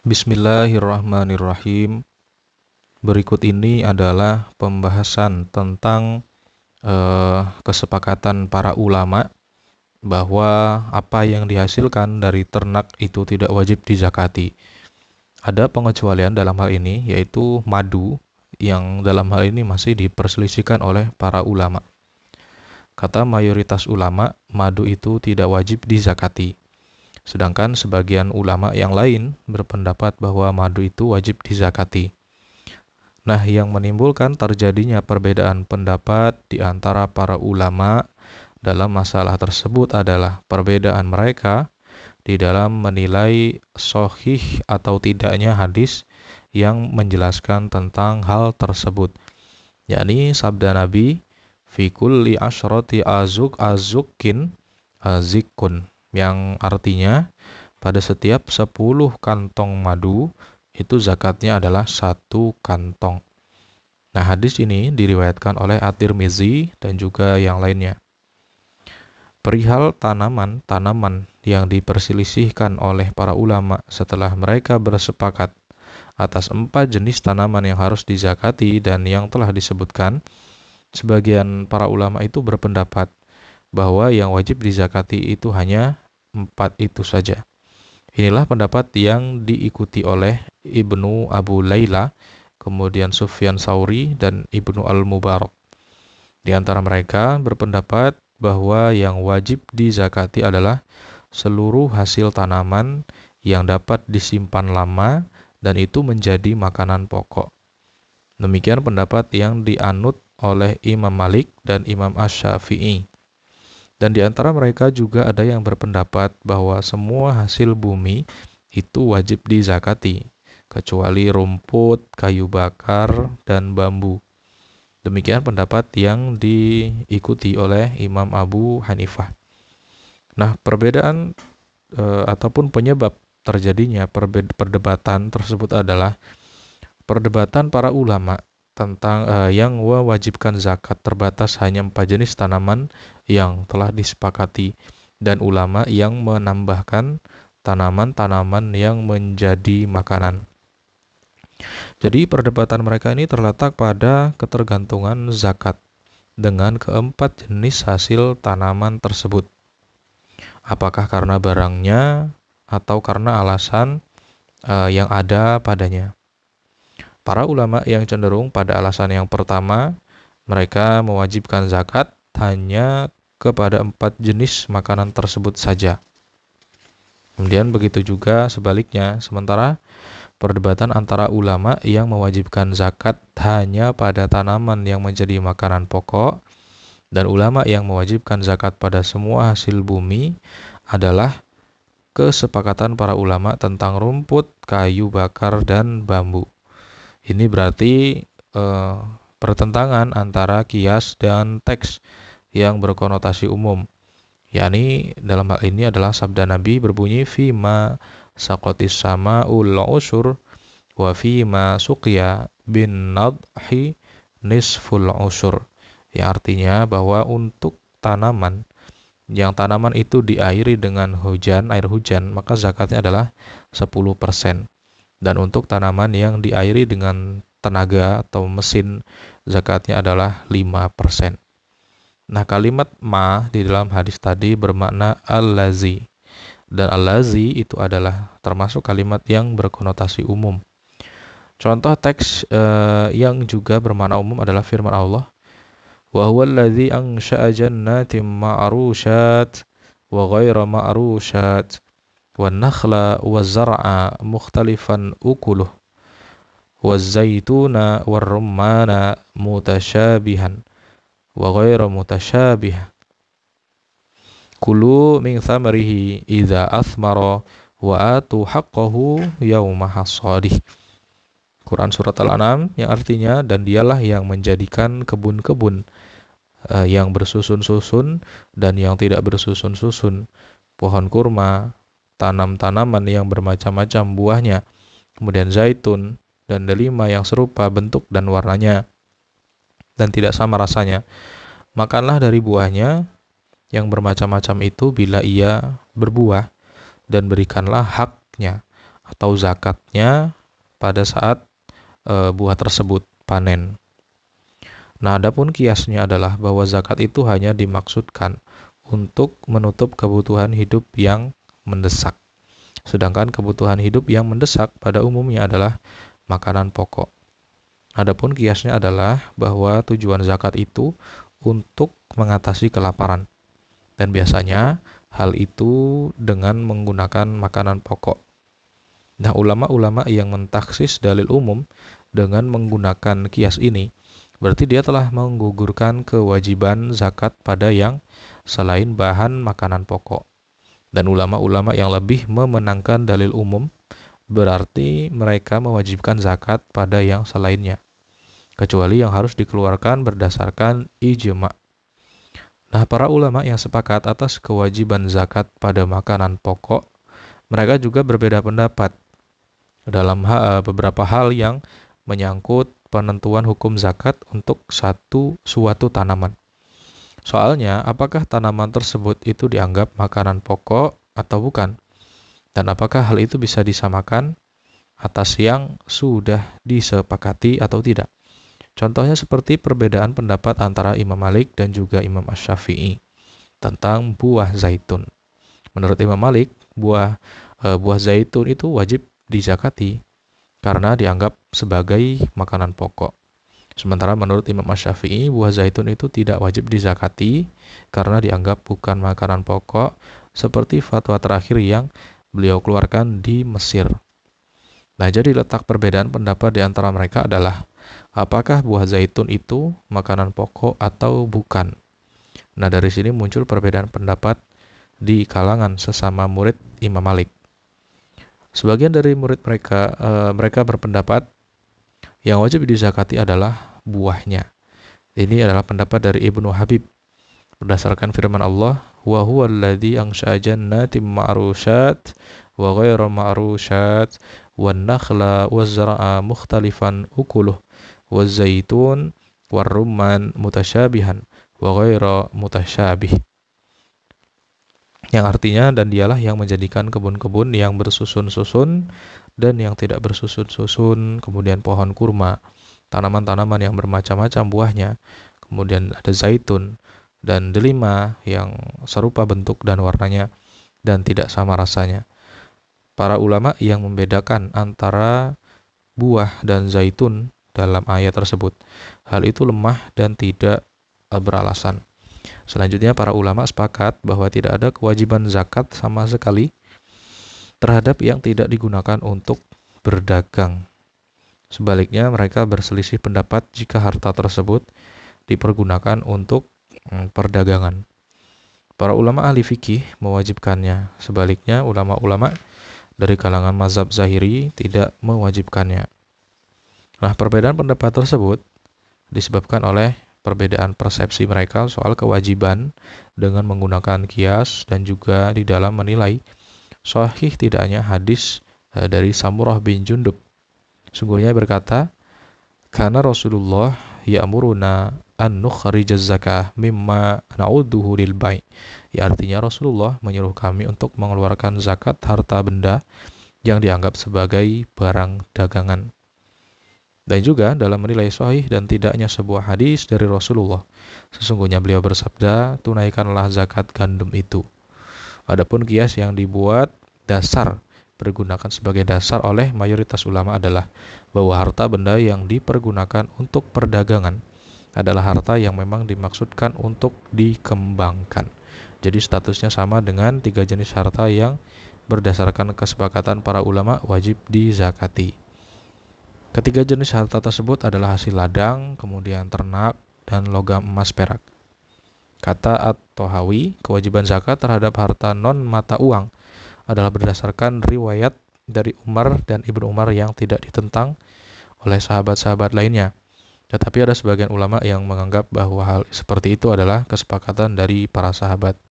Bismillahirrahmanirrahim. Berikut ini adalah pembahasan tentang kesepakatan para ulama bahwa apa yang dihasilkan dari ternak itu tidak wajib dizakati. Ada pengecualian dalam hal ini, yaitu madu, yang dalam hal ini masih diperselisihkan oleh para ulama. Kata mayoritas ulama, madu itu tidak wajib dizakati. Sedangkan sebagian ulama yang lain berpendapat bahwa madu itu wajib dizakati. Nah, yang menimbulkan terjadinya perbedaan pendapat di antara para ulama dalam masalah tersebut adalah perbedaan mereka di dalam menilai sahih atau tidaknya hadis yang menjelaskan tentang hal tersebut. Yakni sabda Nabi, fi kulli asyrati azukin azikun, yang artinya pada setiap 10 kantong madu itu zakatnya adalah 1 kantong. Nah, hadis ini diriwayatkan oleh At-Tirmizi dan juga yang lainnya. Perihal tanaman yang diperselisihkan oleh para ulama setelah mereka bersepakat atas 4 jenis tanaman yang harus dizakati dan yang telah disebutkan, sebagian para ulama itu berpendapat bahwa yang wajib dizakati itu hanya 4 itu saja. Inilah pendapat yang diikuti oleh Ibnu Abu Layla, kemudian Sufyan Tsauri, dan Ibnu Al-Mubarak. Di antara mereka berpendapat bahwa yang wajib dizakati adalah seluruh hasil tanaman yang dapat disimpan lama dan itu menjadi makanan pokok. Demikian pendapat yang dianut oleh Imam Malik dan Imam Asy-Syafi'i. Dan di antara mereka juga ada yang berpendapat bahwa semua hasil bumi itu wajib dizakati, kecuali rumput, kayu bakar, dan bambu. Demikian pendapat yang diikuti oleh Imam Abu Hanifah. Nah, perbedaan ataupun penyebab terjadinya perdebatan tersebut adalah perdebatan para ulama tentang yang mewajibkan zakat terbatas hanya 4 jenis tanaman yang telah disepakati, dan ulama yang menambahkan tanaman-tanaman yang menjadi makanan. Jadi perdebatan mereka ini terletak pada ketergantungan zakat dengan keempat jenis hasil tanaman tersebut. Apakah karena barangnya atau karena alasan yang ada padanya. Para ulama yang cenderung pada alasan yang pertama, mereka mewajibkan zakat hanya kepada 4 jenis makanan tersebut saja. Kemudian begitu juga sebaliknya, sementara perdebatan antara ulama yang mewajibkan zakat hanya pada tanaman yang menjadi makanan pokok dan ulama yang mewajibkan zakat pada semua hasil bumi adalah kesepakatan para ulama tentang rumput, kayu bakar, dan bambu. Ini berarti pertentangan antara qiyas dan teks yang berkonotasi umum. yakni dalam hal ini adalah sabda Nabi berbunyi fima saqatis sama'ul usur wa fima suqya bin nadhi nisful usur. Yang artinya bahwa untuk tanaman itu diairi dengan air hujan, maka zakatnya adalah 10%. Dan untuk tanaman yang diairi dengan tenaga atau mesin, zakatnya adalah 5%. Nah, kalimat ma di dalam hadis tadi bermakna al-lazi. Dan al-lazi itu adalah termasuk kalimat yang berkonotasi umum. Contoh teks yang juga bermakna umum adalah firman Allah, wa huwal ladzi ansha'a jannatin ma'rushat wa ghayra ma'rushat wan nakhla waz zar'a mukhtalifan ukuluh waz zaituna war rummana mutasyabihan wa ghayra mutasyabih kulu min thamarihi idza athmara wa atu haqqahu yauma hasadih. Quran surat Al-An'am, yang artinya dan dialah yang menjadikan kebun-kebun yang bersusun-susun dan yang tidak bersusun-susun, pohon kurma, tanam-tanaman yang bermacam-macam buahnya, kemudian zaitun dan delima yang serupa bentuk dan warnanya dan tidak sama rasanya. Makanlah dari buahnya yang bermacam-macam itu bila ia berbuah, dan berikanlah haknya atau zakatnya pada saat buah tersebut panen. Nah, adapun kiasnya adalah bahwa zakat itu hanya dimaksudkan untuk menutup kebutuhan hidup yang mendesak. Sedangkan kebutuhan hidup yang mendesak pada umumnya adalah makanan pokok. Adapun kiasnya adalah bahwa tujuan zakat itu untuk mengatasi kelaparan. Dan biasanya hal itu dengan menggunakan makanan pokok. Nah, ulama-ulama yang mentaksis dalil umum dengan menggunakan kias ini, berarti dia telah menggugurkan kewajiban zakat pada yang selain bahan makanan pokok. Dan ulama-ulama yang lebih memenangkan dalil umum, berarti mereka mewajibkan zakat pada yang selainnya, kecuali yang harus dikeluarkan berdasarkan ijma'. Nah, para ulama yang sepakat atas kewajiban zakat pada makanan pokok, mereka juga berbeda pendapat dalam beberapa hal yang menyangkut penentuan hukum zakat untuk suatu tanaman. Soalnya, apakah tanaman tersebut itu dianggap makanan pokok atau bukan? Dan apakah hal itu bisa disamakan atas yang sudah disepakati atau tidak? Contohnya seperti perbedaan pendapat antara Imam Malik dan juga Imam Asy-Syafi'i tentang buah zaitun. Menurut Imam Malik, buah zaitun itu wajib dizakati karena dianggap sebagai makanan pokok. Sementara menurut Imam Asy-Syafi'i, buah zaitun itu tidak wajib dizakati karena dianggap bukan makanan pokok, seperti fatwa terakhir yang beliau keluarkan di Mesir. Nah, jadi letak perbedaan pendapat di antara mereka adalah apakah buah zaitun itu makanan pokok atau bukan. Nah, dari sini muncul perbedaan pendapat di kalangan sesama murid Imam Malik. Sebagian dari murid mereka berpendapat yang wajib dizakati adalah buahnya. Ini adalah pendapat dari Ibnu Habib berdasarkan firman Allah, wa huwal ladzi ansha'a jannatin ma'rushat wa ghairu ma'rushat wan nakhla waz zar'a mukhtalifan ukuluh waz zaitun war rumman mutasyabihan wa ghairu mutasyabih. Yang artinya, dan dialah yang menjadikan kebun-kebun yang bersusun-susun dan yang tidak bersusun-susun, kemudian pohon kurma, tanaman-tanaman yang bermacam-macam buahnya, kemudian ada zaitun dan delima yang serupa bentuk dan warnanya dan tidak sama rasanya. Para ulama yang membedakan antara buah dan zaitun dalam ayat tersebut, hal itu lemah dan tidak beralasan. Selanjutnya, para ulama sepakat bahwa tidak ada kewajiban zakat sama sekali terhadap yang tidak digunakan untuk berdagang. Sebaliknya, mereka berselisih pendapat jika harta tersebut dipergunakan untuk perdagangan. Para ulama ahli fikih mewajibkannya. Sebaliknya, ulama-ulama dari kalangan mazhab Zahiri tidak mewajibkannya. Nah, perbedaan pendapat tersebut disebabkan oleh perbedaan persepsi mereka soal kewajiban dengan menggunakan kias dan juga di dalam menilai sahih tidaknya hadis dari Samurah bin Jundub. Sungguhnya berkata, karena Rasulullah ya'muruna an nukhrijaz zakah mimma na'udduhu lil bai'. Ya, artinya Rasulullah menyuruh kami untuk mengeluarkan zakat harta benda yang dianggap sebagai barang dagangan. Dan juga dalam menilai sahih dan tidaknya sebuah hadis dari Rasulullah, sesungguhnya beliau bersabda, tunaikanlah zakat gandum itu. Adapun kias yang dibuat pergunakan sebagai dasar oleh mayoritas ulama adalah bahwa harta benda yang dipergunakan untuk perdagangan adalah harta yang memang dimaksudkan untuk dikembangkan. Jadi statusnya sama dengan 3 jenis harta yang berdasarkan kesepakatan para ulama wajib dizakati. Ketiga jenis harta tersebut adalah hasil ladang, kemudian ternak, dan logam emas perak. Kata At-Tohawi, kewajiban zakat terhadap harta non-mata uang adalah berdasarkan riwayat dari Umar dan Ibnu Umar yang tidak ditentang oleh sahabat-sahabat lainnya. Tetapi ada sebagian ulama yang menganggap bahwa hal seperti itu adalah kesepakatan dari para sahabat.